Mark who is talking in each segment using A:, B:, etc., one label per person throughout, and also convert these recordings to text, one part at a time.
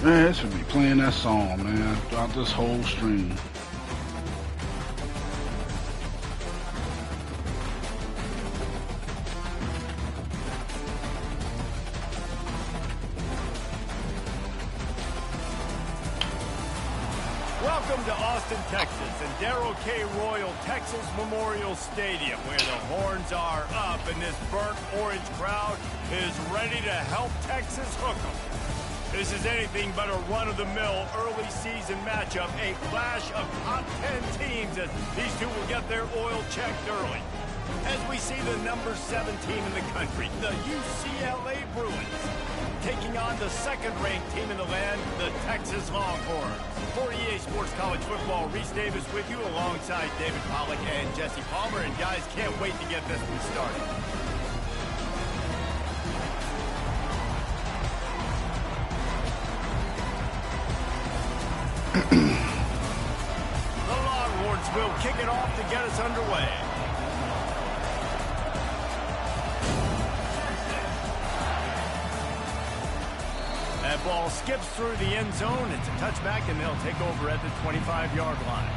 A: Man, it should be playing that song, man, throughout this whole stream.
B: Welcome to Austin, Texas, and Darrell K. Royal Texas Memorial Stadium, where the horns are up and this burnt orange crowd is ready to help Texas hook 'em. This is anything but a run-of-the-mill early season matchup, a clash of top 10 teams as these two will get their oil checked early. As we see the number 7 team in the country, the UCLA Bruins, taking on the second-ranked team in the land, the Texas Longhorns. For EA Sports College Football, Reese Davis with you alongside David Pollack and Jesse Palmer. And guys, can't wait to get this one started. The Longhorns will kick it off to get us underway. That ball skips through the end zone. It's a touchback, and they'll take over at the 25-yard line.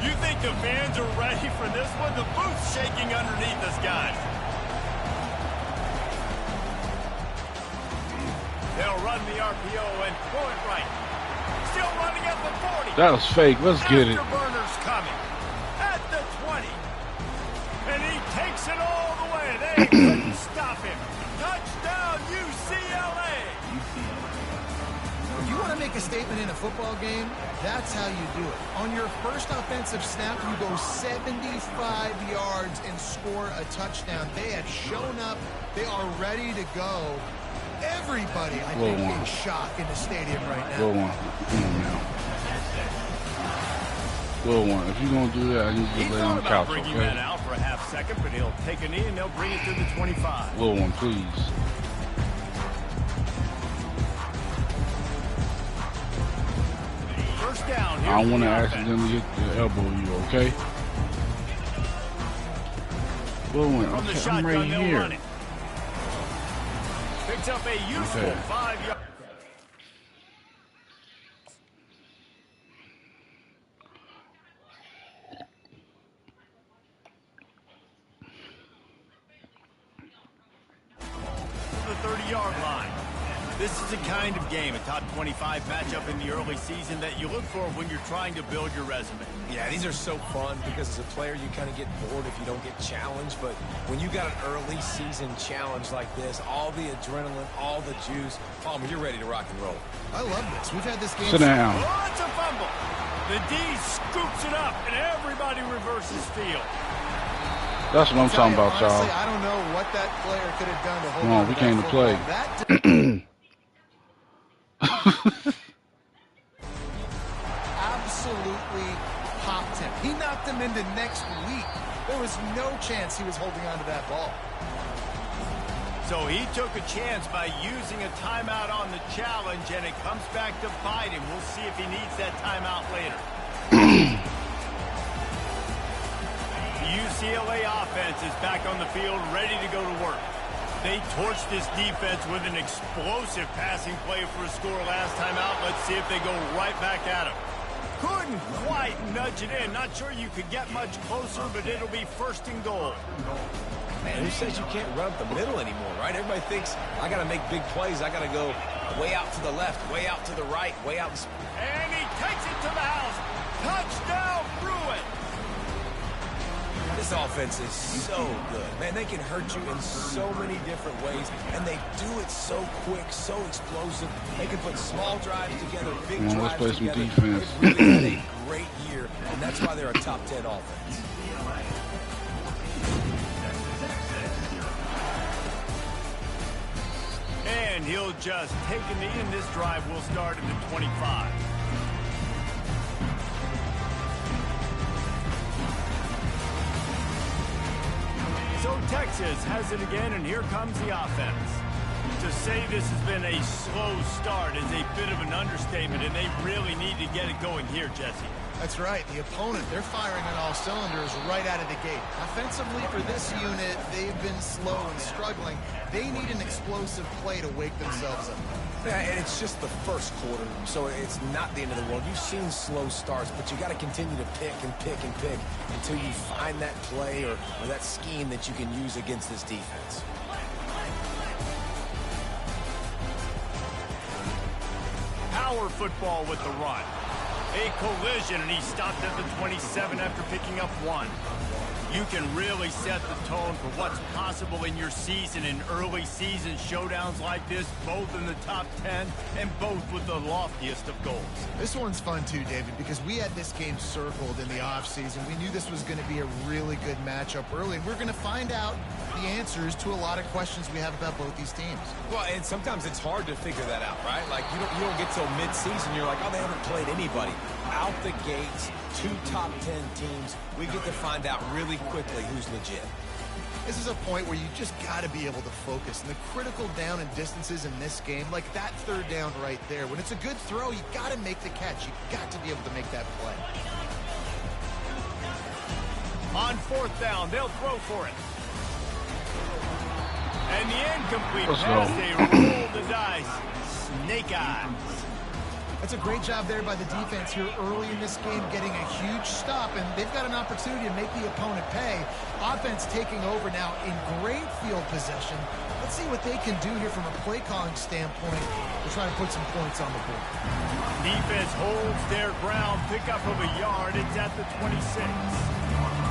B: You think the fans are ready for this one? The booth's shaking underneath us, guys. They'll run the RPO and throw it right. Still running at the 40.
A: That was fake. Let's get it.
B: Afterburner's coming. At the 20. And he takes it all the way. They couldn't stop him. Touchdown, UCLA.
C: If you want to make a statement in a football game, that's how you do it. On your first offensive snap, you go 75 yards and score a touchdown. They have shown up. They are ready to go. Everybody, I think, in shock in the stadium right now.
A: Good one. Come on now. Good one. If you're going to do that, I need you to lay on the couch, okay?
B: Bringing that out for a half second, but he'll take a knee and they'll bring it to the 25.
A: Good one, please.
B: First down.
A: I don't want to accidentally hit the elbow you, okay? Good one.
B: From the
A: Okay, I'm
B: shotgun,
A: right
B: they'll
A: here.
B: run it. Picks up a useful 5 yards. The 30-yard line. This is a kind of game, a top 25 matchup in the early season that you look for when you're trying to build your resume.
D: Yeah, these are so fun because as a player you kind of get bored if you don't get challenged, but when you got an early season challenge like this, all the adrenaline, all the juice, Palmer, you're ready to rock and roll.
C: I love this. We've had this game.
A: Sit down.
B: Oh, it's a fumble. The D scoops it up, and everybody reverses field.
A: That's what I'm talking about, y'all.
C: Honestly, I don't know what that player could have done to hold
A: Come on, we came to play.
C: Absolutely popped him. He knocked him into next week. There was no chance he was holding on to that ball.
B: So he took a chance by using a timeout on the challenge, and it comes back to bite him. We'll see if he needs that timeout later. The UCLA offense is back on the field, ready to go to work. They torched this defense with an explosive passing play for a score last time out. Let's see if they go right back at him. Couldn't quite nudge it in. Not sure you could get much closer, but it'll be first and goal.
D: Man, who says you can't run up the middle anymore, right? Everybody thinks, I got to make big plays. I got to go way out to the left, way out to the right, way out.
B: And he takes it to the house. Touchdown, Bruins.
D: This offense is so good. Man, they can hurt you in so many different ways, and they do it so quick, so explosive. They can put small drives together, big drives
A: let's play some
D: together.
A: defense.
D: They've really had a great year, and that's why they're a top 10 offense.
B: And he'll just take a knee, and this drive will start at the 25. So Texas has it again, and here comes the offense. To say this has been a slow start is a bit of an understatement, and they really need to get it going here, Jesse.
C: That's right. The opponent, they're firing on all cylinders right out of the gate. Offensively, for this unit, they've been slow and struggling. They need an explosive play to wake themselves up.
D: Yeah, and it's just the first quarter, so it's not the end of the world. You've seen slow starts, but you got to continue to pick and pick and pick until you find that play or that scheme that you can use against this defense.
B: Power football with the run. A collision, and he stopped at the 27 after picking up 1. You can really set the tone for what's possible in your season in early season showdowns like this, both in the top 10 and both with the loftiest of goals.
C: This one's fun too, David, because we had this game circled in the offseason. We knew this was going to be a really good matchup early, and we're going to find out the answers to a lot of questions we have about both these teams.
D: Well, and sometimes it's hard to figure that out, right? Like, you don't get till mid-season, you're like, oh, they haven't played anybody. Out the gates, 2 top 10 teams, we get to find out really quickly who's legit.
C: This is a point where you just got to be able to focus. And the critical down and distances in this game, like that third down right there, when it's a good throw, you got to make the catch. You got to be able to make that play.
B: On 4th down, they'll throw for it. And the incomplete pass, they roll the dice. Snake eyes.
C: That's a great job there by the defense here early in this game, getting a huge stop, and they've got an opportunity to make the opponent pay. Offense taking over now in great field possession. Let's see what they can do here from a play calling standpoint to try to put some points on the board.
B: Defense holds their ground, pick up of a yard. It's at the 26.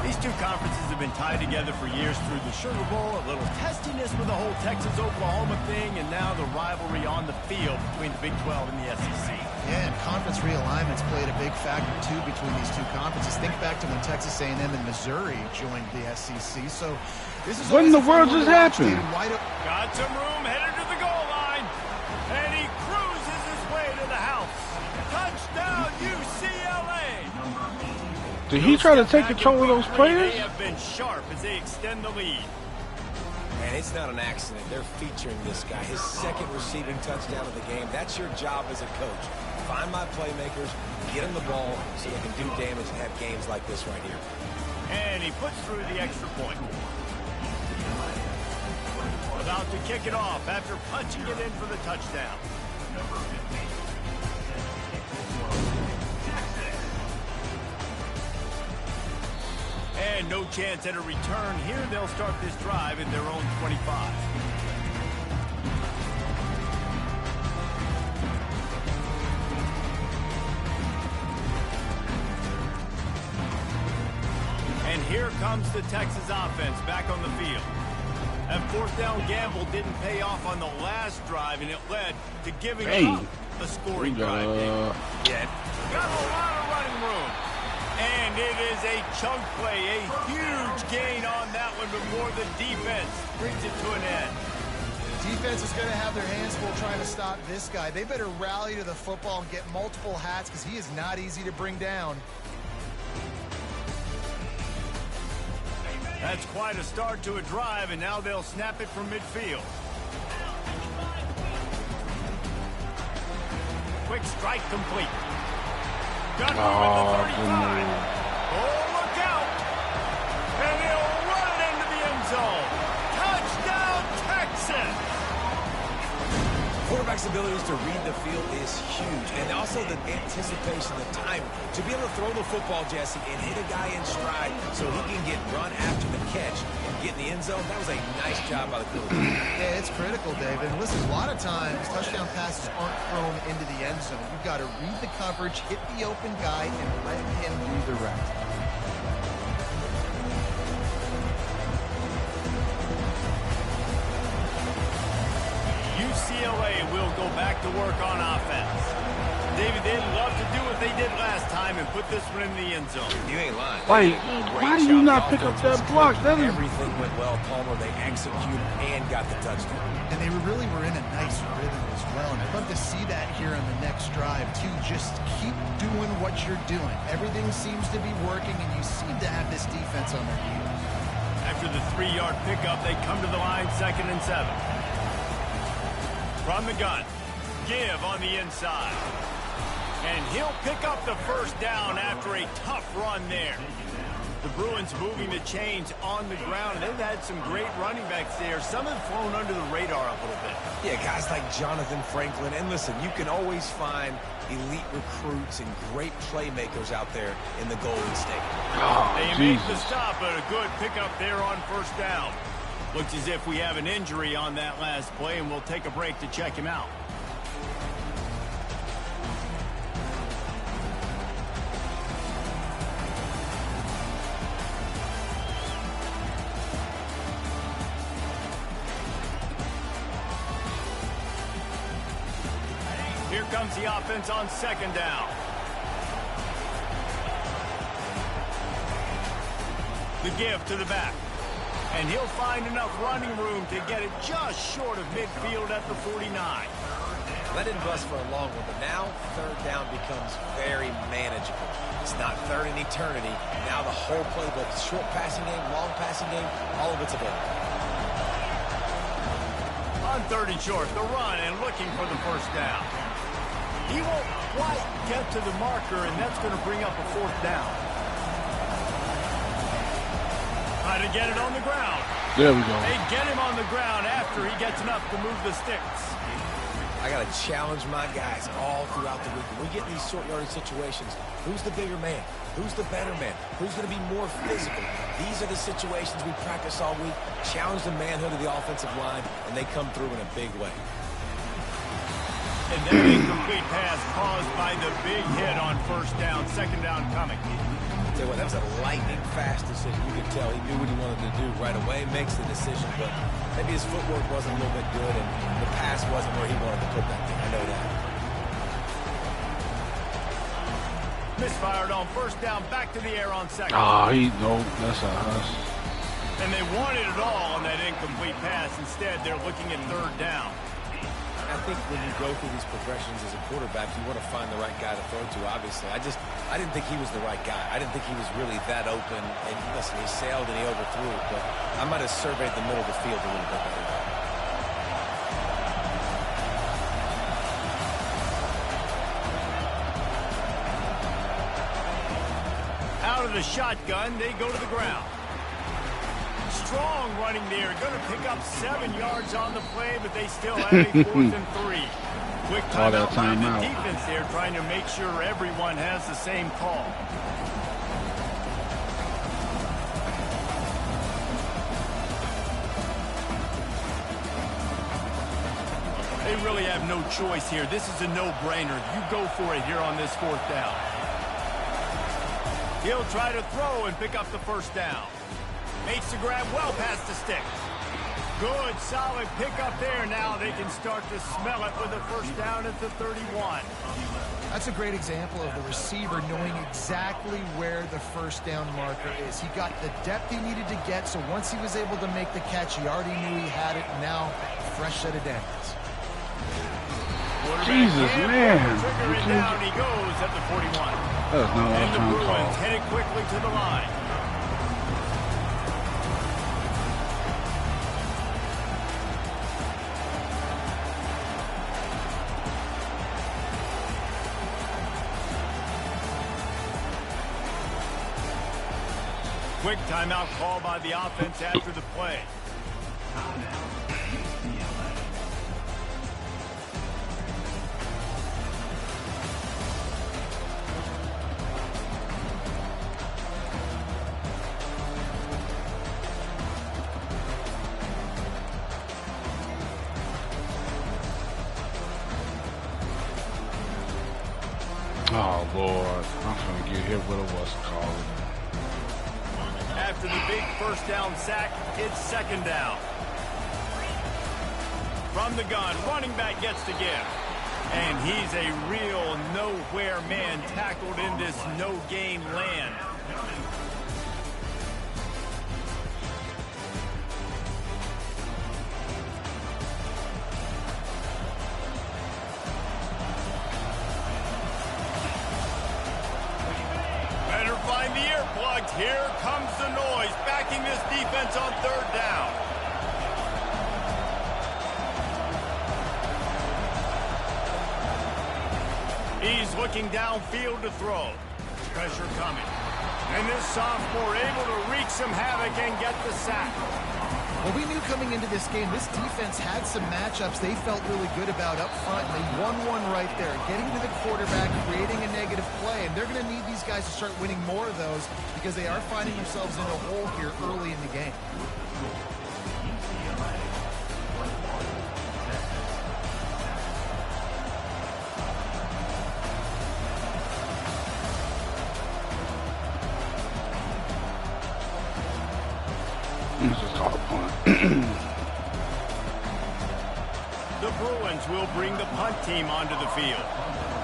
B: These two conferences have been tied together for years through the Sugar Bowl, a little testiness with the whole Texas-Oklahoma thing, and now the rivalry on the field between the Big 12 and the SEC.
C: Yeah, and conference realignments played a big factor, too, between these two conferences. Think back to when Texas A&M and Missouri joined the SEC. So this is
A: what in the world just happened?
B: Got some room, headed to the goal line, and he cruises his way to the house. Touchdown, UCLA!
A: Did he try to take control of those players?
B: They have been sharp as they extend the lead.
D: And it's not an accident. They're featuring this guy. His second receiving touchdown of the game. That's your job as a coach. Find my playmakers, get them the ball so they can do damage and have games like this right here.
B: And he puts through the extra point. About to kick it off after punching it in for the touchdown. And no chance at a return here. They'll start this drive at their own 25. And here comes the Texas offense back on the field. That 4th down gamble didn't pay off on the last drive, and it led to giving up a scoring drive.
D: Yeah.
B: Got a lot of running room. And it is a chunk play, a huge gain on that one before the defense brings it to an end.
C: Defense is going to have their hands full trying to stop this guy. They better rally to the football and get multiple hats because he is not easy to bring down.
B: That's quite a start to a drive, and now they'll snap it from midfield. Quick strike complete. Got him at the 35. Oh, look out. And he'll run it into the end zone. Touchdown, Texas.
D: Quarterback's abilities to read the field is huge. And also the anticipation, the timing. To be able to throw the football, Jesse, and hit a guy in stride so he can get run after the catch and get in the end zone, that was a nice job by the quarterback.
C: Yeah, it's critical, David. And listen, a lot of times touchdown passes aren't thrown into the end zone. You've got to read the coverage, hit the open guy, and let him do the rest.
B: UCLA will go back to work on offense. David, they'd love to do what they did last time and put this one in the end zone.
D: You ain't lying.
A: Like, why do you not pick up that block?
D: Everything went well, Palmer. They executed and got the touchdown.
C: And they really were in a nice rhythm as well. And I'd love to see that here on the next drive, too. Just keep doing what you're doing. Everything seems to be working, and you seem to have this defense on their heels.
B: After the 3-yard pickup, they come to the line 2nd and 7. From the gun, give on the inside. And he'll pick up the first down after a tough run there. The Bruins moving the chains on the ground, and they've had some great running backs there. Some have flown under the radar a little bit.
D: Yeah, guys like Jonathan Franklin. And listen, you can always find elite recruits and great playmakers out there in the Golden State.
A: Oh,
B: they
A: Jesus.
B: make the stop, but a good pickup there on first down. Looks as if we have an injury on that last play, and we'll take a break to check him out. Here comes the offense on second down. The give to the back. And he'll find enough running room to get it just short of midfield at the 49.
D: That didn't bust for a long one, but now third down becomes very manageable. It's not third in eternity. Now the whole playbook, short passing game, long passing game, all of it's available.
B: On third and short, the run and looking for the first down. He won't quite get to the marker, and that's going to bring up a fourth down. Try to get it on the ground.
A: There we go.
B: They get him on the ground after he gets enough to move the sticks.
D: I got to challenge my guys all throughout the week. When we get in these short yardage situations, who's the bigger man? Who's the better man? Who's going to be more physical? These are the situations we practice all week. Challenge the manhood of the offensive line, and they come through in a big way.
B: And that incomplete pass caused by the big hit on first down. Second down coming.
D: Tell you what, that was a lightning-fast decision. You could tell he knew what he wanted to do right away, makes the decision, but maybe his footwork wasn't a little bit good, and the pass wasn't where he wanted to put that thing. I know that.
B: Misfired on first down, back to the air on second.
A: No, that's a hush.
B: And they wanted it all on that incomplete pass. Instead, they're looking at third down.
D: I think when you go through these progressions as a quarterback, you want to find the right guy to throw to, obviously. I didn't think he was the right guy. I didn't think he was really that open. And listen, he sailed and he overthrew it, but I might have surveyed the middle of the field a little bit better.
B: Out of the shotgun, they go to the ground. Strong running there, going to pick up 7 yards on the play, but they still have a 4th and 3. Quick timeout by the defense there, trying to make sure everyone has the same call. They really have no choice here. This is a no-brainer. You go for it here on this fourth down. He'll try to throw and pick up the first down. Makes the grab well past the sticks. Good, solid pickup there. Now they can start to smell it with a first down at the 31.
C: That's a great example of the receiver knowing exactly where the first down marker is. He got the depth he needed to get, so once he was able to make the catch, he already knew he had it. Now, fresh set of downs.
A: Jesus, man.
B: Trigger it down, he goes at the 41.
A: That was not what I was
B: And the
A: trying to
B: Bruins
A: call.
B: headed quickly to the line. Quick timeout call by the offense after the play.
A: Oh, Lord. I'm going to get hit with a what's called.
B: After the big first down sack, it's second down. From the gun, running back gets to give. And he's a real nowhere man tackled in this no-gain land. Better find the earplugs. Here comes the noise, backing this defense on third down. He's looking downfield to throw. Pressure coming. And this sophomore able to wreak some havoc and get the sack.
C: Well, we knew coming into this game, this defense had some matchups they felt really good about up front, and they won one right there, getting to the quarterback, creating a negative play, and they're going to need these guys to start winning more of those because they are finding themselves in a hole here early in the game.
B: The Bruins will bring the punt team onto the field.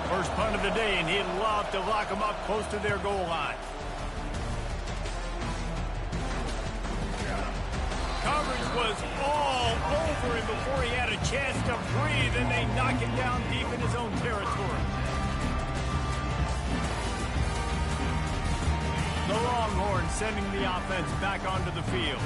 B: First punt of the day, and he'd love to lock them up close to their goal line. Coverage was all over him before he had a chance to breathe, and they knock him down deep in his own territory. The Longhorns sending the offense back onto the field.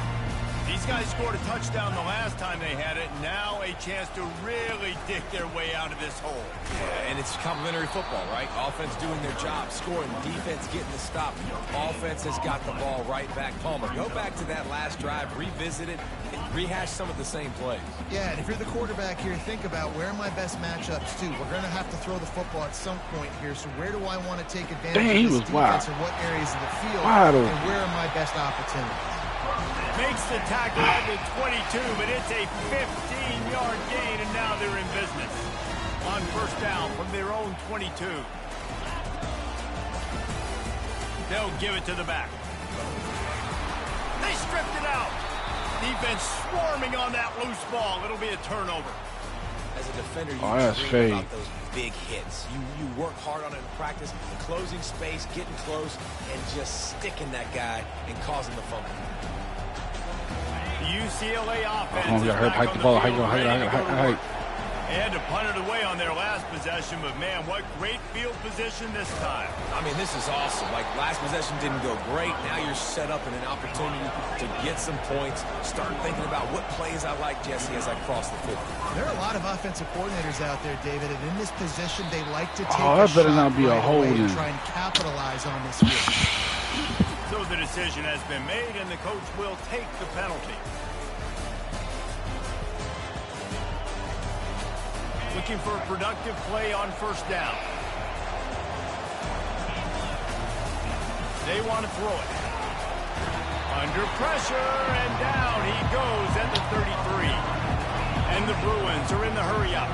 B: These guys scored a touchdown the last time they had it. Now a chance to really dig their way out of this hole.
D: Yeah, and it's complimentary football, right? Offense doing their job, scoring, defense getting the stop. Offense has got the ball right back. Palmer, go back to that last drive, revisit it, and rehash some of the same plays.
C: Yeah, and if you're the quarterback here, think about where are my best matchups too. We're going to have to throw the football at some point here, so where do I want to take advantage of this defense and what areas of the field, and where are my best opportunities?
B: Makes the tackle at the 22, but it's a 15-yard gain, and now they're in business. On first down from their own 22. They'll give it to the back. They stripped it out. Defense swarming on that loose ball. It'll be a turnover.
D: As a defender, you dream about those big hits. You work hard on it in practice, closing space, getting close, and just sticking that guy and causing the fumble.
B: UCLA offense.
A: Hike the ball. Hike.
B: They had to punt it away on their last possession, but man, what great field position this time.
D: I mean, this is awesome. Like, last possession didn't go great. Now you're set up in an opportunity to get some points. Start thinking about what plays I like, Jesse, as I cross the field.
C: There are a lot of offensive coordinators out there, David, and in this position, they like to take
A: that better not be a holding.
C: and try and capitalize on this field.
B: So the decision has been made, and the coach will take the penalty. Looking for a productive play on first down. They want to throw it. Under pressure, and down he goes at the 33. And the Bruins are in the hurry-up.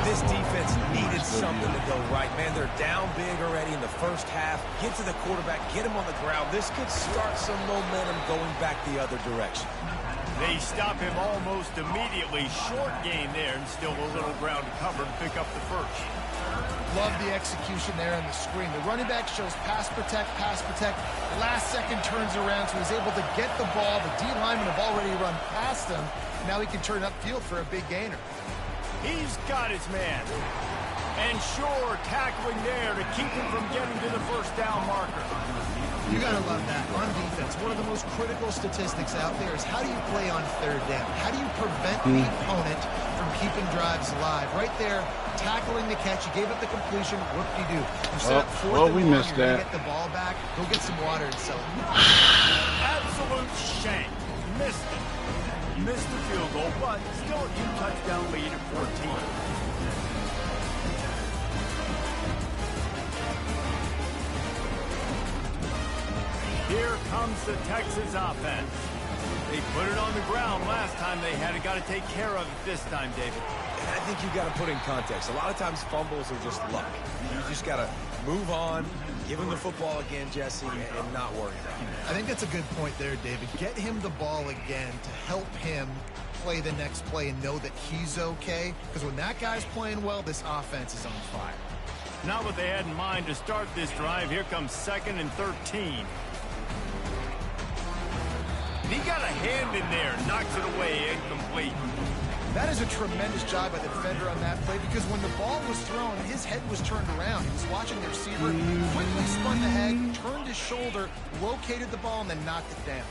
D: This defense needed something to go right. Man, they're down big already in the first half. Get to the quarterback, get him on the ground. This could start some momentum going back the other direction.
B: They stop him almost immediately. Short gain there, and still a little ground to cover to pick up the first.
C: Love the execution there on the screen. The running back shows pass protect, pass protect. Last second turns around, so he's able to get the ball. The D linemen have already run past him. Now he can turn upfield for a big gainer.
B: He's got his man. And sure, tackling there to keep him from getting to the first down marker.
C: You got to love that. On defense, one of the most critical statistics out there is how do you play on third down? How do you prevent the opponent from keeping drives alive? Right there, tackling the catch. You gave up the completion. Whoop-de-doo. You set up fourth and
A: we
C: long,
A: missed
C: you're
A: that.
C: gonna get the ball back. Go get some water and sell it.
B: Absolute shank. Missed it. Missed the field goal, but still a two-touchdown lead at 14. Here comes the Texas offense. They put it on the ground last time they had it. Got to take care of it this time, David.
D: And I think you got to put in context. A lot of times fumbles are just luck. You just got to move on, give him the football again, Jesse, and not worry about it.
C: I think that's a good point there, David. Get him the ball again to help him play the next play and know that he's okay. Because when that guy's playing well, this offense is on fire.
B: Not what they had in mind to start this drive. Here comes 2nd and 13. He got a hand in there, knocks it away, incomplete.
C: That is a tremendous job by the defender on that play because when the ball was thrown, his head was turned around. He was watching the receiver, quickly spun the head, turned his shoulder, located the ball, and then knocked it down.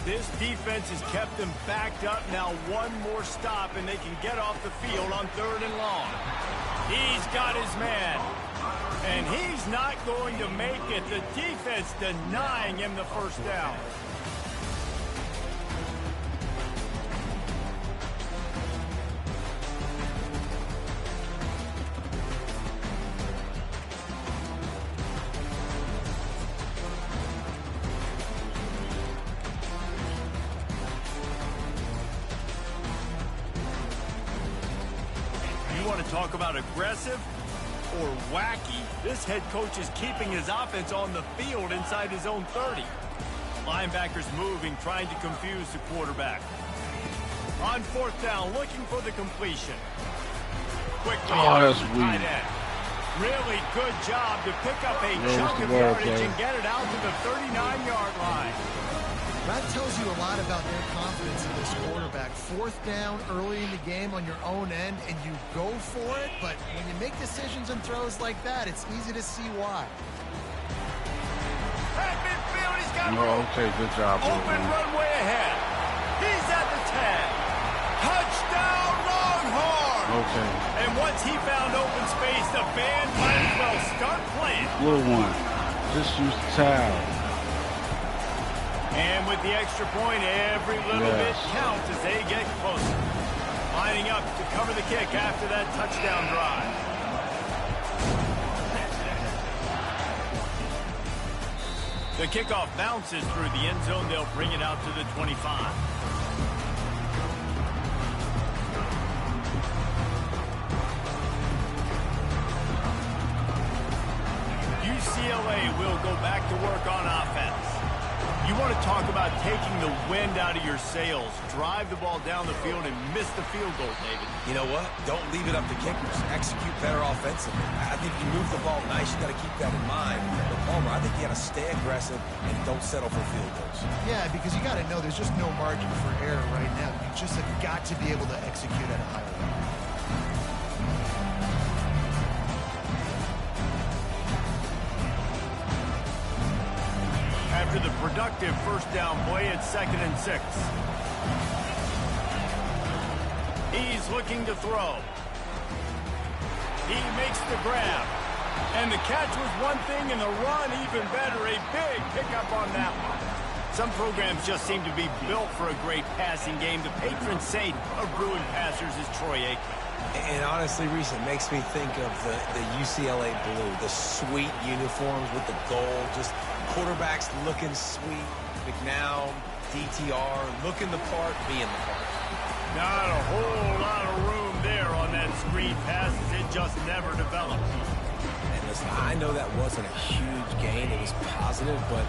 B: This defense has kept them backed up. Now one more stop, and they can get off the field on 3rd and long. He's got his man. And he's not going to make it. The defense denying him the first down. You want to talk about aggressive or wacky? This head coach is keeping his offense on the field inside his own 30. Linebackers moving, trying to confuse the quarterback. On fourth down, looking for the completion. Quickly,
A: that's
B: tight
A: weak.
B: end. Really good job to pick up a chunk of yardage and get it out to the 39-yard line.
C: That tells you a lot about their confidence in this quarterback. Fourth down early in the game on your own end, and you go for it, but when you make decisions and throws like that, it's easy to see why.
B: At midfield, he's got
A: Okay, good job.
B: open runway ahead. He's at the 10. Touchdown, Longhorn!
A: Okay.
B: And once he found open space, the band might as well start playing.
A: Little one. Just use the towel.
B: And with the extra point, every little bit counts as they get closer. Lining up to cover the kick after that touchdown drive. The kickoff bounces through the end zone. They'll bring it out to the 25. UCLA will go back to work on offense. You want to talk about taking the wind out of your sails. Drive the ball down the field and miss the field goal, David.
D: You know what? Don't leave it up to kickers. Execute better offensively. I think you move the ball nice. You got to keep that in mind. But Palmer, I think you got to stay aggressive and don't settle for field goals.
C: Yeah, because you got to know there's just no margin for error right now. You just have got to be able to execute at a high level.
B: After the productive first down play, it's 2nd and 6. He's looking to throw. He makes the grab. And the catch was one thing, and the run even better. A big pickup on that one. Some programs just seem to be built for a great passing game. The patron saint of Bruin passers is Troy Aikman.
D: And honestly, Reese, it makes me think of the UCLA blue, the sweet uniforms with the gold, just quarterbacks looking sweet. McNown, DTR, looking the part, being the part.
B: Not a whole lot of room there on that screen passes. It just never developed.
D: And listen, I know that wasn't a huge gain. It was positive, but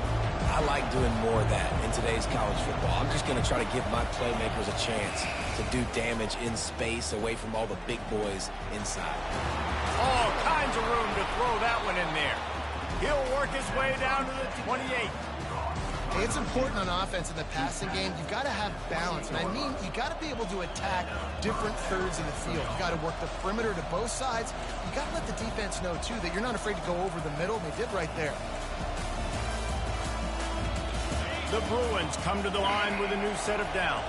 D: I like doing more of that in today's college football. I'm just going to try to give my playmakers a chance to do damage in space away from all the big boys inside.
B: All kinds of room to throw that one in there. He'll work his way down to the 28.
C: It's important on offense in the passing game. You've got to have balance. And I mean, you got to be able to attack different thirds in the field. You got to work the perimeter to both sides. You got to let the defense know, too, that you're not afraid to go over the middle. They did right there.
B: The Bruins come to the line with a new set of downs.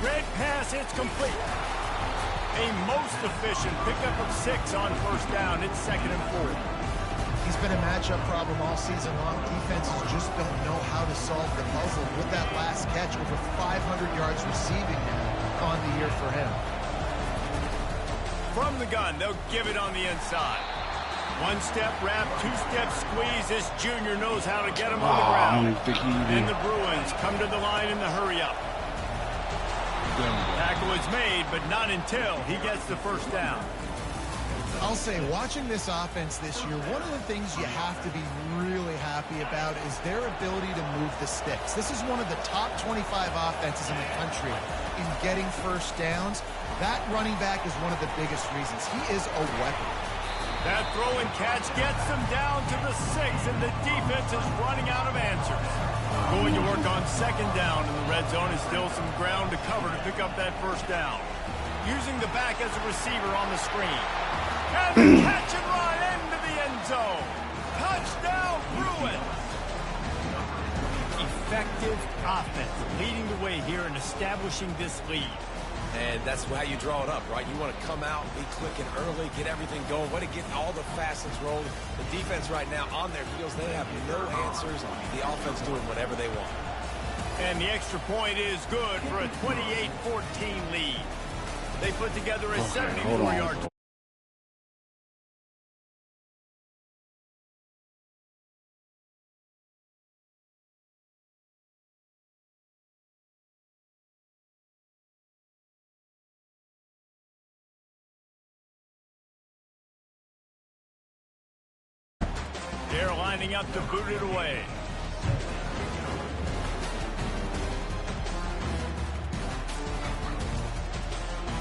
B: Red pass, it's complete. A most efficient pickup of 6 on first down. It's 2nd and 4.
C: He's been a matchup problem all season long. Defenses just don't know how to solve the puzzle. With that last catch, over 500 yards receiving now on the year for him.
B: From the gun, they'll give it on the inside. One-step wrap, two-step squeeze. This junior knows how to get him on the ground. And the Bruins come to the line in the hurry-up. Tackle is made, but not until he gets the first down.
C: I'll say, watching this offense this year, one of the things you have to be really happy about is their ability to move the sticks. This is one of the top 25 offenses in the country in getting first downs. That running back is one of the biggest reasons. He is a weapon.
B: That throw and catch gets them down to the 6, and the defense is running out of answers. Going to work on 2nd down in the red zone is still some ground to cover to pick up that first down. Using the back as a receiver on the screen. And the catch and run into the end zone. Touchdown, Bruins. Effective offense leading the way here and establishing this lead.
D: And that's how you draw it up, right? You want to come out, be clicking early, get everything going, want to get all the fastest rolling. The defense right now on their heels, they have no answers. The offense doing whatever they want.
B: And the extra point is good for a 28-14 lead. They put together a 74-yard. They're lining up to boot it away.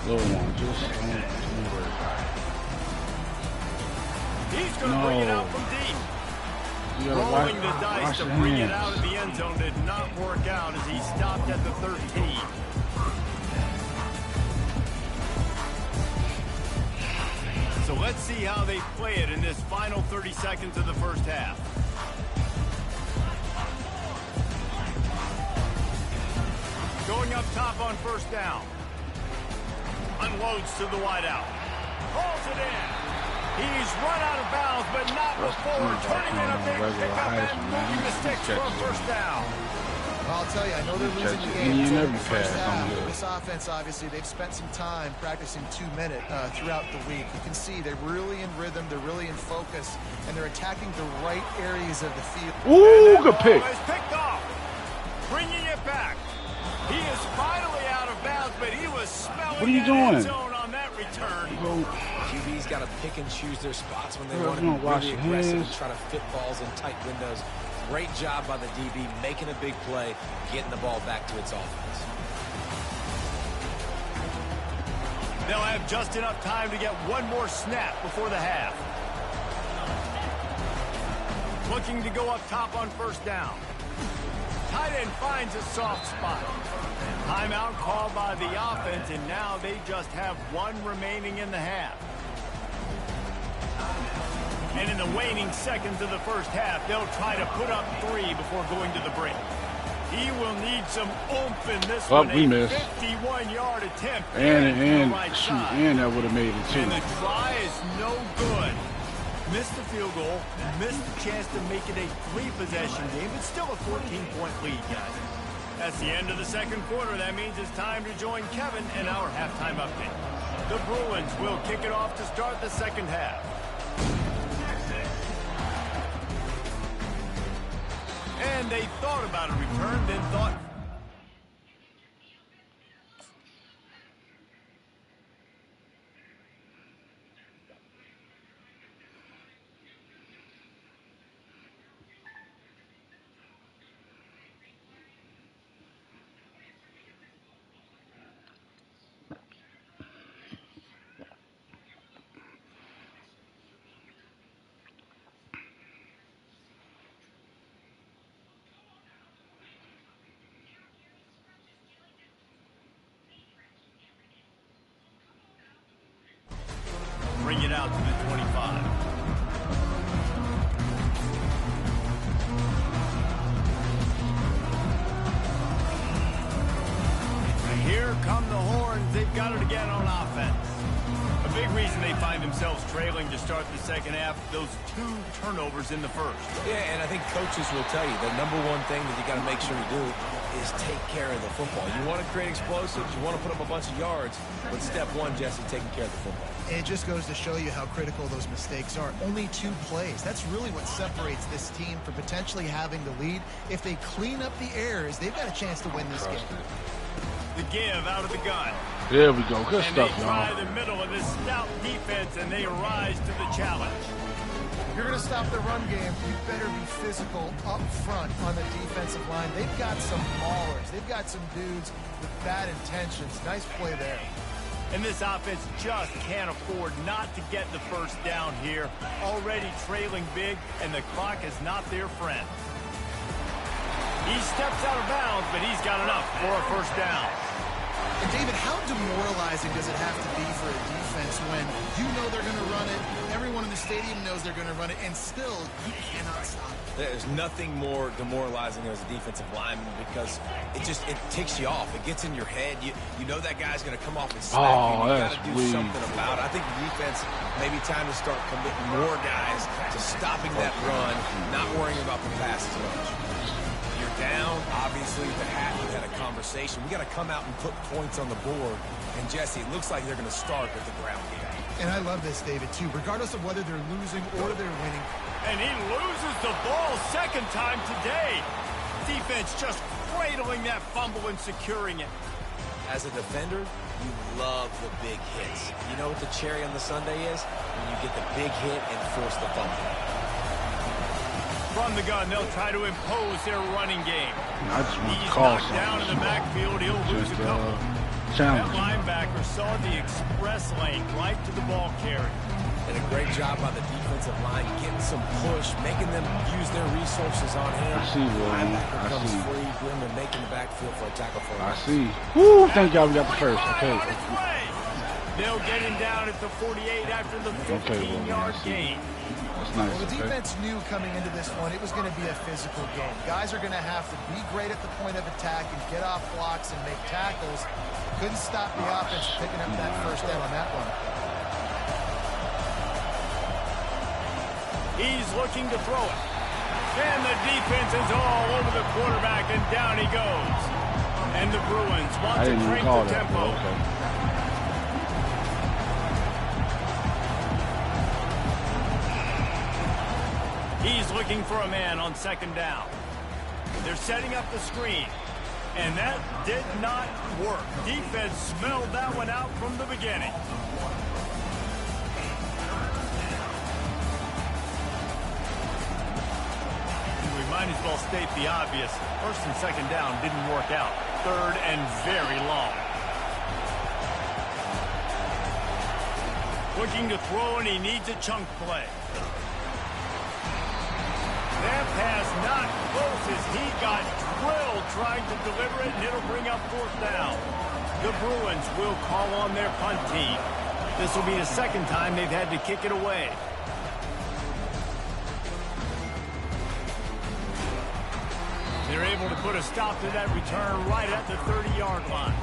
A: Little one, just don't worry about it.
B: He's going to bring it out from deep. Rolling the dice to bring it out of the end zone did not work out as he stopped at the 13. So let's see how they play it in this final 30 seconds of the first half. Going up top on first down. Unloads to the wideout. Hauls it in. He's run out of bounds, but not before turning in a big pickup and moving the sticks for a first down.
C: I'll tell you, I know they're losing the game in the first half. This offense, obviously, they've spent some time practicing 2-minute throughout the week. You can see they're really in rhythm, they're really in focus, and they're attacking the right areas of the field.
A: Ooh, good pick.
B: Is picked off, bringing it back. He is finally out of bounds, but he was smelling
A: what are you
B: that
A: doing?
B: end zone on that return.
D: QB's got to pick and choose their spots when they want to be really aggressive and try to fit balls in tight windows. Great job by the DB making a big play, getting the ball back to its offense.
B: They'll have just enough time to get one more snap before the half. Looking to go up top on first down. Tight end finds a soft spot. Timeout called by the offense, and now they just have one remaining in the half. And in the waning seconds of the first half, they'll try to put up 3 before going to the break. He will need some oomph in this one.
A: We missed.
B: 51-yard attempt.
A: And
B: right
A: shoot, and that would have made it too.
B: And the try is no good. Missed the field goal, missed the chance to make it a 3-possession game, but still a 14-point lead, guys. That's the end of the second quarter. That means it's time to join Kevin in our halftime update. The Bruins will kick it off to start the second half. And they thought about a return, then thought... bring it out to the 25. And here come the horns. They've got it again on offense. A big reason they find themselves trailing to start the second half, those 2 turnovers in the first.
D: Yeah, and I think coaches will tell you the number one thing that you got to make sure you do is take care of the football. You want to create explosives, you want to put up a bunch of yards, but step one, Jesse, taking care of the football.
C: And it just goes to show you how critical those mistakes are. Only 2 plays. That's really what separates this team from potentially having the lead. If they clean up the errors, they've got a chance to win this game.
B: The give out of the gun.
A: There we go. Good
B: and
A: stuff,
B: they
A: y'all.
B: try the middle of this stout defense, and they rise to the challenge.
C: If you're going to stop the run game, you better be physical up front on the defensive line. They've got some maulers. They've got some dudes with bad intentions. Nice play there.
B: And this offense just can't afford not to get the first down here. Already trailing big, and the clock is not their friend. He steps out of bounds, but he's got enough for a first down.
C: And David, how demoralizing does it have to be for a defense when you know they're going to run it, everyone in the stadium knows they're going to run it, and still you cannot stop it?
D: There's nothing more demoralizing as a defensive lineman because it ticks you off. It gets in your head. You know that guy's going to come off and smack you. You got to do something about it. I think the defense maybe time to start committing more guys to stopping that run, not worrying about the pass as much. You're down. Obviously, the half you had a conversation. We got to come out and put points on the board. And Jesse, it looks like they're going to start with the ground game.
C: And I love this, David, too. Regardless of whether they're losing or they're winning.
B: And he loses the ball second time today. Defense just cradling that fumble and securing it.
D: As a defender, you love the big hits. You know what the cherry on the sundae is? When you get the big hit and force the fumble.
B: From the gun, they'll try to impose their running game.
A: I just want
B: He's
A: to call
B: knocked down in the backfield. He'll lose a couple. That linebacker saw the express lane right to the ball carrier.
D: And a great job by the defensive line, getting some push, making them use their resources on him.
A: I see, William.
D: Linebacker comes free, Grim, and making the backfield for a tackle for him.
A: I see. Woo! Thank y'all. We got the first. Okay.
B: They'll get him down at the 48 after the 15-yard gain.
A: That's nice.
C: Well, the defense knew coming into this one it was going to be a physical game. Guys are going to have to be great at the point of attack and get off blocks and make tackles. Couldn't stop the offense from picking up that first down on that one.
B: He's looking to throw it. And the defense is all over the quarterback, and down he goes. And the Bruins want to crank the tempo. He's looking for a man on second down. They're setting up the screen. And that did not work. Defense smelled that one out from the beginning. We might as well state the obvious. First and second down didn't work out. Third and very long. Looking to throw, and he needs a chunk play. That pass not close as he got drilled trying to deliver it, and it'll bring up fourth down. The Bruins will call on their punt team. This will be the second time they've had to kick it away. They're able to put a stop to that return right at the 30-yard line.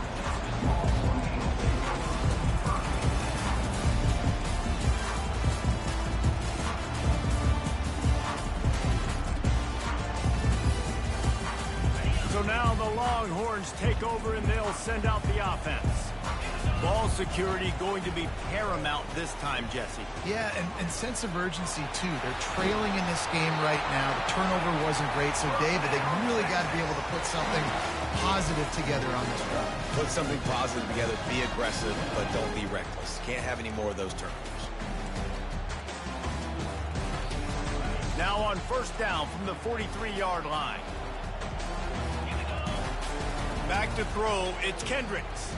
B: So now the Longhorns take over and they'll send out the offense. Ball security going to be paramount this time, Jesse.
C: Yeah, and sense of urgency, too. They're trailing in this game right now. The turnover wasn't great. So, David, they really got to be able to put something positive together on this drive.
D: Put something positive together. Be aggressive, but don't be reckless. Can't have any more of those turnovers.
B: Now on first down from the 43-yard line. Back to throw, it's Kendricks.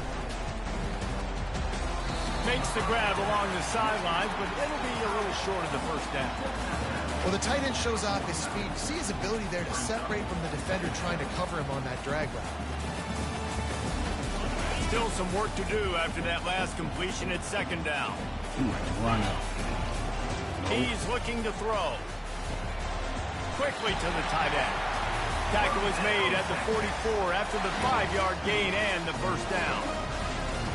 B: Makes the grab along the sidelines, but it'll be a little short of the first down.
C: Well, the tight end shows off his speed. You see his ability there to separate from the defender trying to cover him on that drag route.
B: Still some work to do after that last completion at second down.
A: Run.
B: He's looking to throw. Quickly to the tight end. Tackle is made at the 44 after the 5-yard gain and the first down.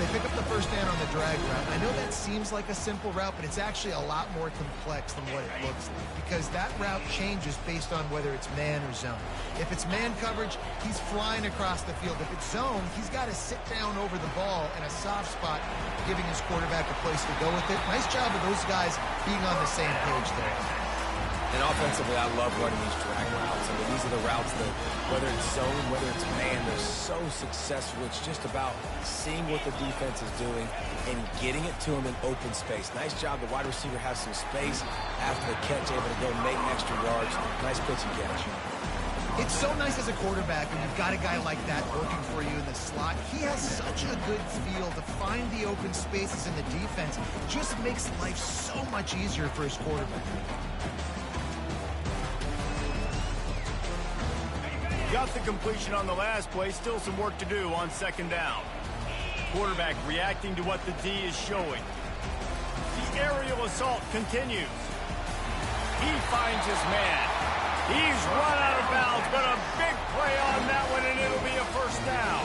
C: They pick up the first down on the drag route. I know that seems like a simple route, but it's actually a lot more complex than what it looks like because that route changes based on whether it's man or zone. If it's man coverage, he's flying across the field. If it's zone, he's got to sit down over the ball in a soft spot, giving his quarterback a place to go with it. Nice job of those guys being on the same page there.
D: And offensively, I love running these drag routes. I mean, these are the routes that, whether it's zone, whether it's man, they're so successful. It's just about seeing what the defense is doing and getting it to them in open space. Nice job. The wide receiver has some space after the catch, able to go make extra yards. Nice pitch and catch.
C: It's so nice as a quarterback when you've got a guy like that working for you in the slot. He has such a good feel to find the open spaces in the defense. Just makes life so much easier for his quarterback.
B: Got the completion on the last play. Still some work to do on second down. Quarterback reacting to what the D is showing. The aerial assault continues. He finds his man. He's run out of bounds, but a big play on that one, and it'll be a first down.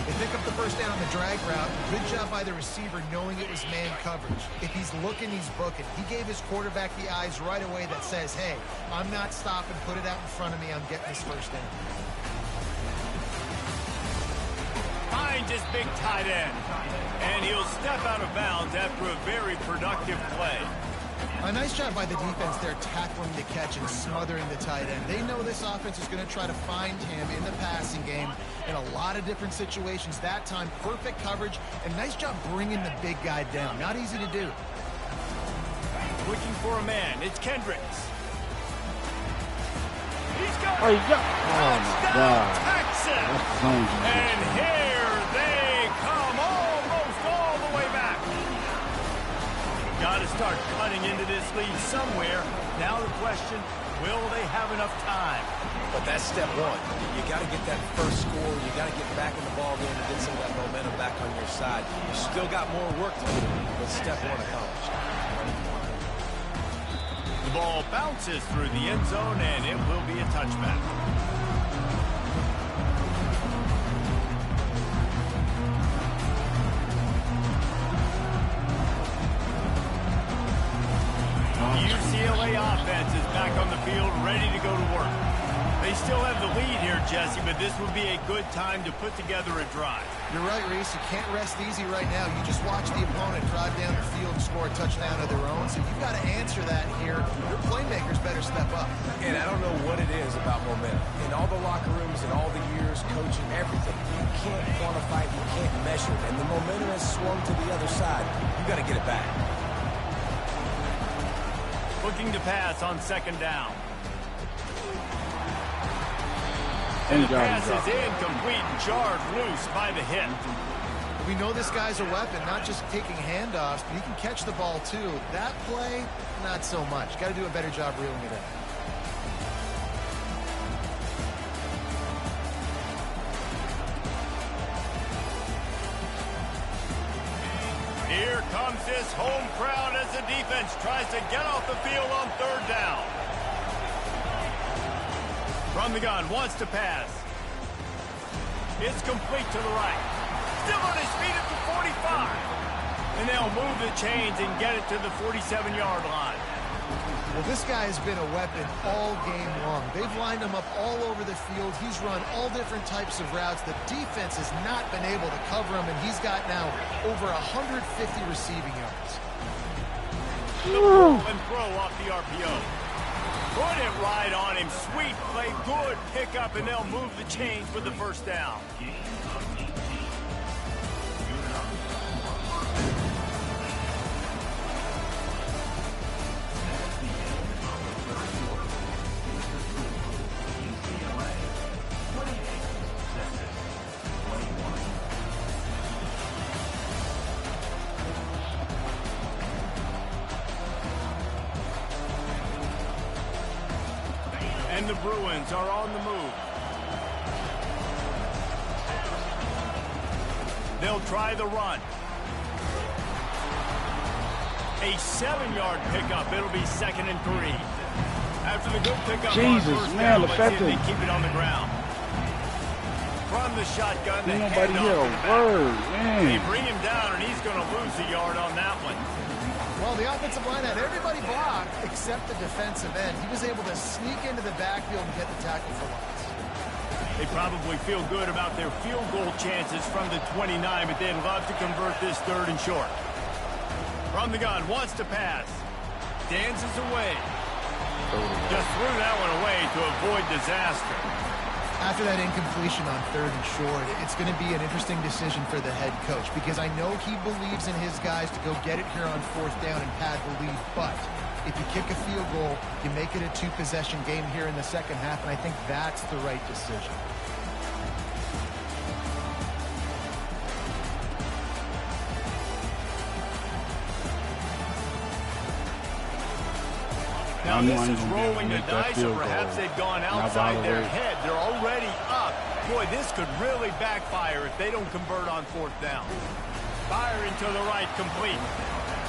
C: They pick up the first down on the drag route. Good job by the receiver knowing it was man coverage. If he's looking, he's booking. He gave his quarterback the eyes right away that says, hey, I'm not stopping. Put it out in front of me. I'm getting this first down.
B: Finds his big tight end. And he'll step out of bounds after a very productive play.
C: A nice job by the defense there tackling the catch and smothering the tight end. They know this offense is going to try to find him in the passing game in a lot of different situations. That time, perfect coverage, and nice job bringing the big guy down. Not easy to do.
B: Looking for a man. It's Kendricks. He's got
A: Oh, my God.
B: Texas. And here they come almost all the way back. Got to start cutting into this lead somewhere. Now the question, will they have enough time?
D: But that's step one. You got to get that first score. You got to get back in the ball game and get some of that momentum back on your side. You still got more work to do, but step one accomplished.
B: The ball bounces through the end zone, and it will be a touchback. UCLA offense is back on the field, ready to go to work. They still have the lead here, Jesse, but this would be a good time to put together a drive.
C: You're right, Reese. You can't rest easy right now. You just watch the opponent drive down the field and score a touchdown of their own. So you've got to answer that here. Your playmakers better step up.
D: And I don't know what it is about momentum. In all the locker rooms and all the years, coaching, everything, you can't quantify it, you can't measure it. And the momentum has swung to the other side. You got to get it back.
B: Looking to pass on second down.
A: And
B: the pass is incomplete and jarred loose by the hit.
C: We know this guy's a weapon, not just taking handoffs, but he can catch the ball too. That play, not so much. Got to do a better job reeling it in.
B: Here comes this home crowd as the defense tries to get off the field on third down. From the gun, wants to pass. It's complete to the right. Still on his feet at the 45. And they'll move the chains and get it to the 47-yard line.
C: Well, this guy has been a weapon all game long. They've lined him up all over the field. He's run all different types of routes. The defense has not been able to cover him, and he's got now over 150 receiving yards.
B: The pull and throw off the RPO. Put it right on him. Sweet play, good pickup, and they'll move the chains for the first down. And the Bruins are on the move. They'll try the run. A 7-yard pickup. It'll be 2nd and 3. After the good pickup on first down, let's see if they keep it on the ground. From the shotgun, the handoff. They bring him down, and he's going to lose a yard on that one.
C: Well, the offensive line had everybody blocked except the defensive end. He was able to sneak into the backfield and get the tackle for loss.
B: They probably feel good about their field goal chances from the 29, but they'd love to convert this 3rd and short. From the gun, wants to pass. Dances away. Just threw that one away to avoid disaster.
C: After that incompletion on 3rd and short, it's going to be an interesting decision for the head coach because I know he believes in his guys to go get it here on 4th down and pad the lead. But if you kick a field goal, you make it a 2-possession game here in the second half, and I think that's the right decision.
B: Now this is rolling the dice, or perhaps they've gone outside their head. They're already up. Boy, this could really backfire if they don't convert on 4th down. Firing to the right, complete.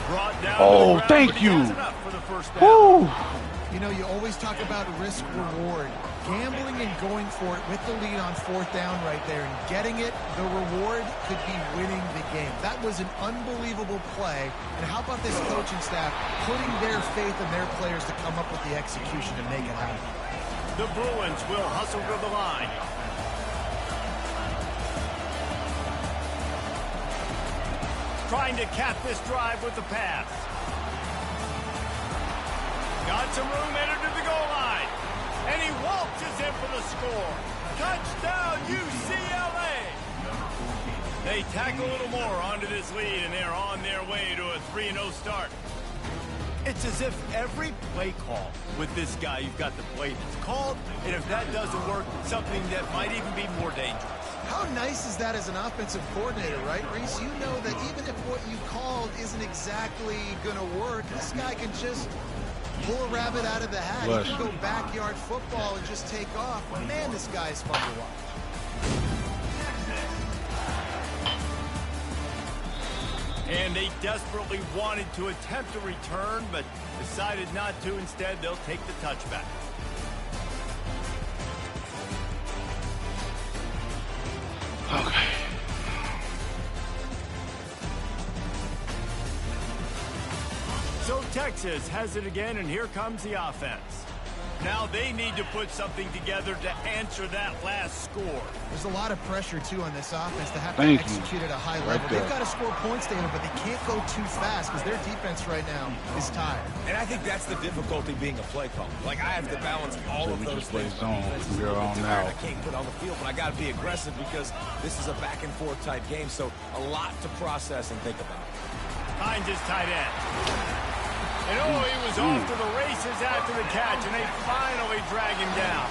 B: Brought down
A: oh, thank you.
B: For the first down.
C: You know, you always talk about risk-reward. Gambling and going for it with the lead on 4th down right there and getting it, the reward could be winning the game. That was an unbelievable play. And how about this coaching staff putting their faith in their players to come up with the execution and make it happen?
B: The Bruins will hustle to the line. Trying to cap this drive with the pass. Got some room, entered to the goal line. And he waltzes in for the score. Touchdown, UCLA! They tack a little more onto this lead, and they're on their way to a 3-0 start. It's as if every play call with this guy, you've got the play that's called, and if that doesn't work, something that might even be more dangerous.
C: How nice is that as an offensive coordinator, right, Reese? You know that even if what you called isn't exactly going to work, this guy can just pull a rabbit out of the hat. He can go backyard football and just take off. Man, this guy is fun to watch.
B: And they desperately wanted to attempt a return, but decided not to. Instead, they'll take the touchback.
A: Okay.
B: So Texas has it again, and here comes the offense. Now they need to put something together to answer that last score.
C: There's a lot of pressure, too, on this offense to have to execute at a high level. They've got to score points, Dana, but they can't go too fast because their defense right now is tired.
D: And I think that's the difficulty being a play caller. Like, I have to balance all of those things.
A: Zone. We're on now.
D: I can't put on the field, but I got to be aggressive because this is a back-and-forth type game, so a lot to process and think about.
B: Finds his tight end. And oh, he was off to the races after the catch, and they finally drag him down.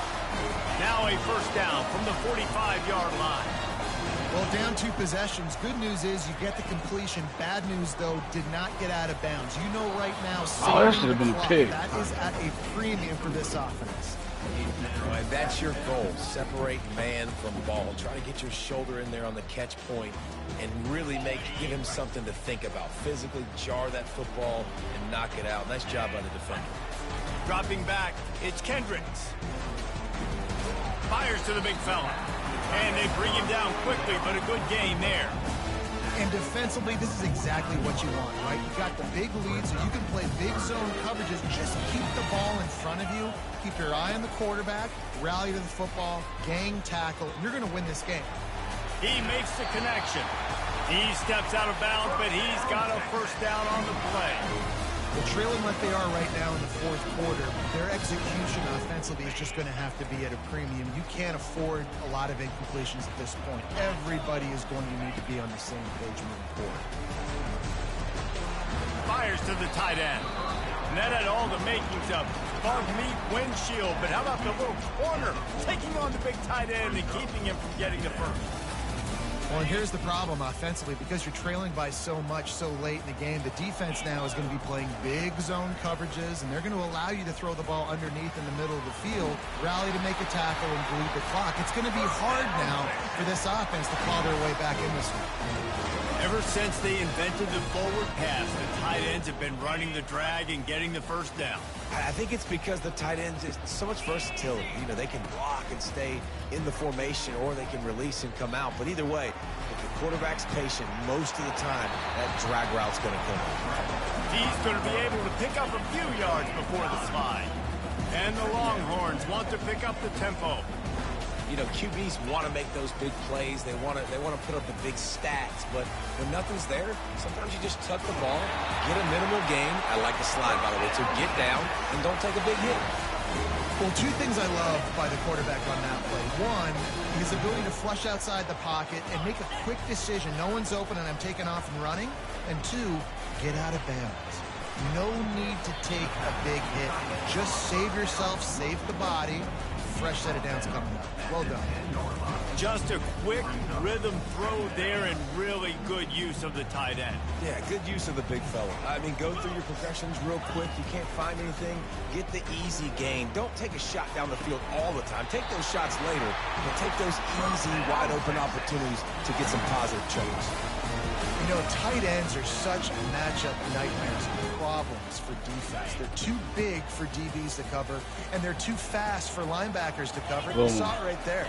B: Now a first down from the 45-yard line.
C: Well, down 2 possessions. Good news is you get the completion. Bad news, though, did not get out of bounds. You know right now,
A: that should have been a pick.
C: That is at a premium for this offense.
D: And that's your goal. Separate man from ball. Try to get your shoulder in there on the catch point and really give him something to think about. Physically jar that football and knock it out. Nice job by the defender.
B: Dropping back, it's Kendricks. Fires to the big fella. And they bring him down quickly, but a good gain there.
C: And defensively, this is exactly what you want, right? You've got the big lead, so you can play big zone coverages. Just keep the ball in front of you. Keep your eye on the quarterback. Rally to the football. Gang tackle. You're going to win this game.
B: He makes the connection. He steps out of bounds, but he's got a first down on the play.
C: Well, trailing like they are right now in the 4th quarter, their execution offensively is just going to have to be at a premium. You can't afford a lot of incompletions at this point. Everybody is going to need to be on the same page moving forward.
B: Fires to the tight end. And that had all the makings of bug meat windshield. But how about the little corner taking on the big tight end and keeping him from getting the first?
C: Well, and here's the problem offensively. Because you're trailing by so much so late in the game, the defense now is going to be playing big zone coverages, and they're going to allow you to throw the ball underneath in the middle of the field, rally to make a tackle, and bleed the clock. It's going to be hard now for this offense to claw their way back in this one.
B: Ever since they invented the forward pass, the tight ends have been running the drag and getting the first down.
D: I think it's because the tight ends is so much versatility. You know, they can block and stay in the formation, or they can release and come out. But either way, if the quarterback's patient, most of the time, that drag route's going to come out.
B: He's going to be able to pick up a few yards before the slide. And the Longhorns want to pick up the tempo.
D: You know, QBs want to make those big plays. They want to put up the big stats. But when nothing's there, sometimes you just tuck the ball, get a minimal gain. I like the slide, by the way, to get down and don't take a big hit.
C: Well, 2 things I love by the quarterback on that play. One, his ability to flush outside the pocket and make a quick decision. No one's open and I'm taking off and running. And 2, get out of bounds. No need to take a big hit. Just save yourself, save the body. Fresh set of downs coming up. Well done.
B: Just a quick rhythm throw there and really good use of the tight end.
D: Yeah, good use of the big fella. I mean, go through your progressions real quick. You can't find anything. Get the easy gain. Don't take a shot down the field all the time. Take those shots later, but take those easy, wide-open opportunities to get some positive change.
C: You know, tight ends are such matchup nightmares and problems for defense. They're too big for DBs to cover, and they're too fast for linebackers to cover. You saw it right there.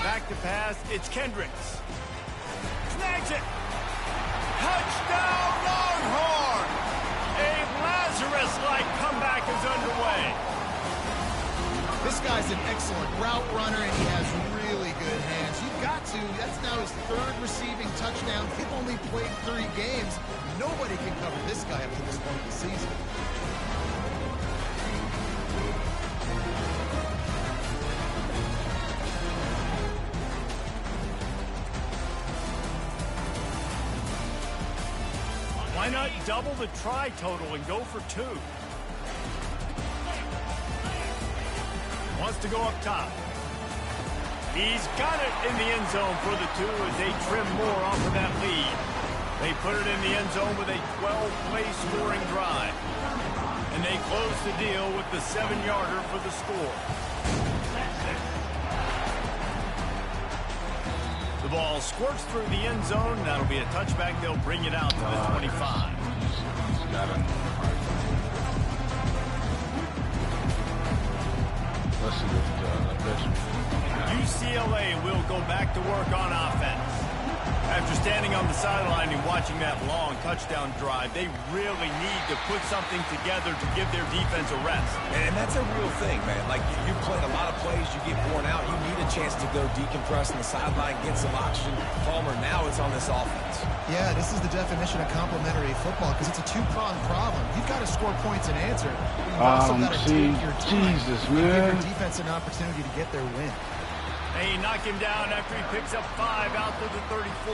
B: Back to pass, it's Kendricks. Snags it. Touchdown, Longhorn! A Lazarus-like comeback is underway.
C: This guy's an excellent route runner, and he has really good hands. You've got to. That's now his 3rd receiving touchdown. He's only played 3 games. Nobody can cover this guy up to this point of the season.
B: Why not double the try total and go for 2? Wants to go up top. He's got it in the end zone for the 2 as they trim more off of that lead. They put it in the end zone with a 12-play scoring drive. And they close the deal with the 7-yarder for the score. The ball squirts through the end zone. That'll be a touchback. They'll bring it out to the 25. UCLA will go back to work on offense. After standing on the sideline and watching that long touchdown drive, they really need to put something together to give their defense a rest.
D: And that's a real thing, man. Like, you played a lot of plays, you get worn out, you need a chance to go decompress on the sideline, get some oxygen. Palmer, now it's on this offense.
C: Yeah, this is the definition of complementary football because it's a 2-pronged problem. You've got to score points and answer. But you've also got to take your time and give your defense an opportunity to get their win.
B: They knock him down after he picks up 5 out to the 34.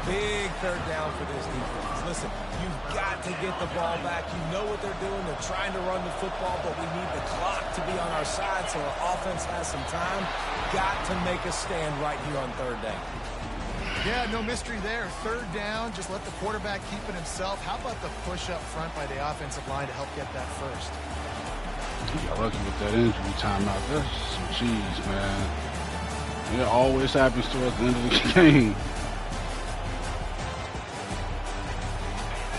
D: Big 3rd down for this defense. Listen, you've got to get the ball back. You know what they're doing. They're trying to run the football, but we need the clock to be on our side so our offense has some time. Got to make a stand right here on 3rd down.
C: Yeah, no mystery there. 3rd down, just let the quarterback keep it himself. How about the push up front by the offensive line to help get that first?
A: He got lucky with that injury timeout. That's some cheese, man. It always happens to us at the end of the game.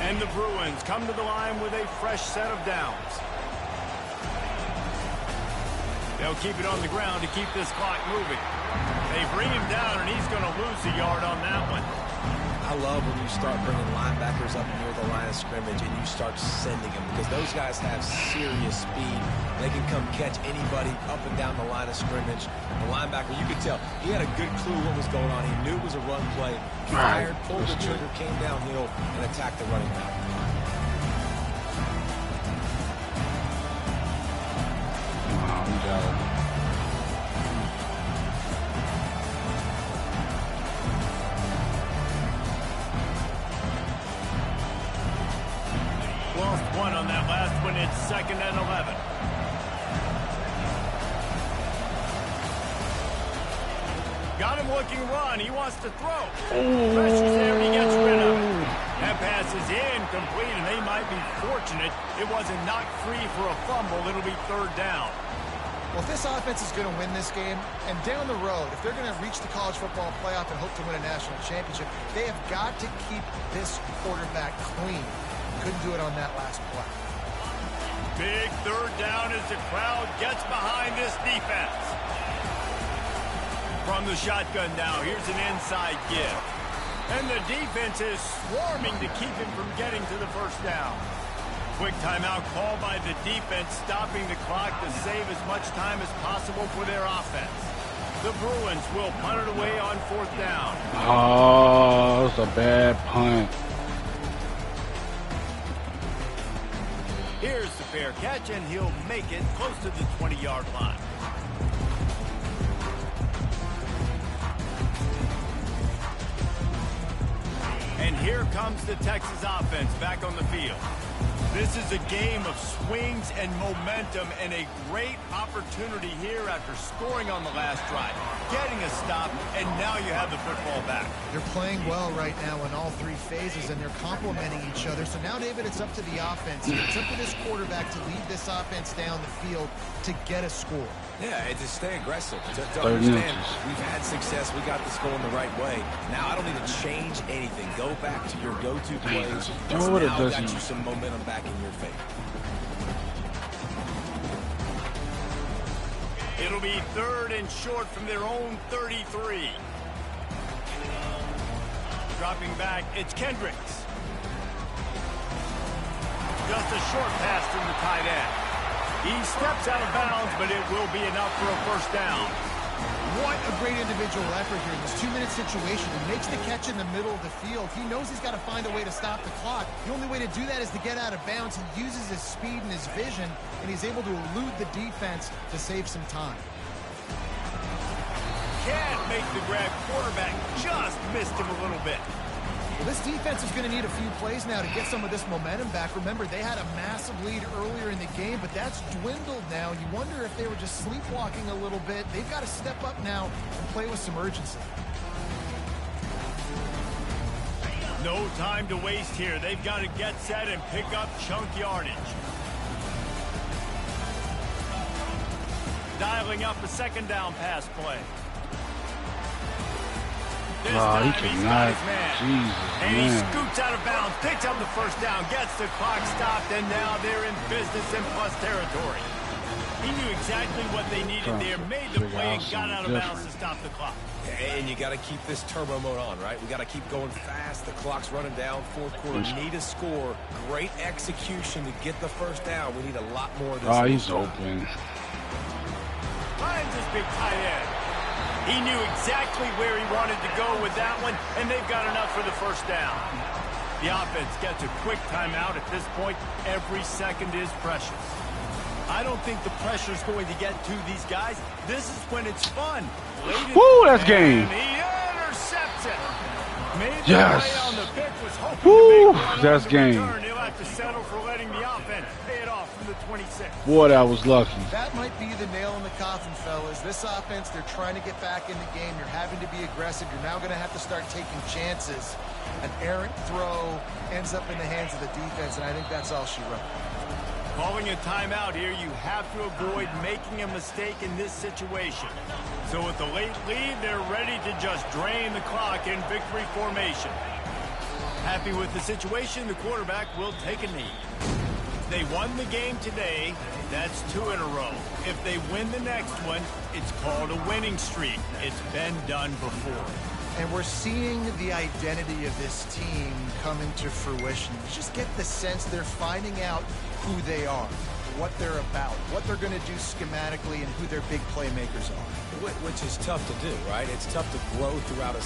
B: And the Bruins come to the line with a fresh set of downs. They'll keep it on the ground to keep this clock moving. They bring him down, and he's going to lose a yard on that one.
D: I love when you start bringing linebackers up near the line of scrimmage and you start sending them because those guys have serious speed. They can come catch anybody up and down the line of scrimmage. The linebacker, you could tell, he had a good clue what was going on. He knew it was a run play. Fired, pulled the trigger, came downhill, and attacked the running back.
B: One on that last one. It's 2nd and 11. Got him looking run. He wants to throw. Pressure's there and he gets rid of it. That pass is incomplete, and they might be fortunate it wasn't knocked free for a fumble. It'll be 3rd down.
C: Well, if this offense is going to win this game, and down the road, if they're going to reach the college football playoff and hope to win a national championship, they have got to keep this quarterback clean. Couldn't do it on that last play.
B: Big 3rd down as the crowd gets behind this defense. From the shotgun now, here's an inside give. And the defense is swarming to keep him from getting to the 1st down. Quick timeout call by the defense, stopping the clock to save as much time as possible for their offense. The Bruins will punt it away on 4th down.
A: Oh, that's a bad punt.
B: Here's the fair catch, and he'll make it close to the 20-yard line. And here comes the Texas offense back on the field. This is a game of swings and momentum, and a great opportunity here after scoring on the last drive, getting a stop, and now you have the football back.
C: They're playing well right now in all 3 phases, and they're complementing each other. So now, David, it's up to the offense. It's up to this quarterback to lead this offense down the field to get a score.
D: Yeah, and to stay aggressive, to
A: 30
D: understand
A: inches.
D: we've had success, we got this going the right way. Now I don't need to change anything. Go back to your go-to plays.
A: Throw it or
D: Now
A: does
D: got
A: he?
D: you some momentum back in your favor.
B: It'll be 3rd and short from their own 33. Dropping back, it's Kendricks. Just a short pass from the tight end. He steps out of bounds, but it will be enough for a first down.
C: What a great individual effort here in this 2-minute situation. He makes the catch in the middle of the field. He knows he's got to find a way to stop the clock. The only way to do that is to get out of bounds. He uses his speed and his vision, and he's able to elude the defense to save some time.
B: Can't make the grab. Quarterback just missed him a little bit.
C: Well, this defense is going to need a few plays now to get some of this momentum back. Remember, they had a massive lead earlier in the game, but that's dwindled now. You wonder if they were just sleepwalking a little bit. They've got to step up now and play with some urgency.
B: No time to waste here. They've got to get set and pick up chunk yardage. Dialing up a 2nd down pass play.
A: He cannot. Jesus,
B: and he
A: man.
B: scoots out of bounds, picks up the first down, gets the clock stopped, and now they're in business in plus territory. He knew exactly what they needed there, made the play, and got out of bounds to stop the clock.
D: And you got to keep this turbo mode on, right? We got to keep going fast. The clock's running down. 4th quarter. Need a score. Great execution to get the first down. We need a lot more of this.
A: Oh, he's open.
B: Finds his big tight end. He knew exactly where he wanted to go with that one, and they've got enough for the first down. The offense gets a quick timeout. At this point, every second is precious. I don't think the pressure's going to get to these guys. This is when it's fun.
A: Woo, that's game.
B: He intercepts it. Made the
A: Yes.
B: play on the pick, was hoping
A: Woo,
B: to make one
A: that's
B: on the
A: game.
B: return. He'll have to settle for letting the offense pay it off from the 26.
A: Boy, that was lucky.
C: That might be the nail in the coffin, fellas. This offense, they're trying to get back in the game. You're having to be aggressive. You're now going to have to start taking chances. An errant throw ends up in the hands of the defense, and I think that's all she wrote.
B: Calling a timeout here, you have to avoid making a mistake in this situation. So with the late lead, they're ready to just drain the clock in victory formation. Happy with the situation, the quarterback will take a knee. They won the game today. That's 2 in a row. If they win the next one, it's called a winning streak. It's been done before.
C: And we're seeing the identity of this team come into fruition. You just get the sense they're finding out who they are, what they're about, what they're going to do schematically, and who their big playmakers are.
D: Which is tough to do, right? It's tough to grow throughout a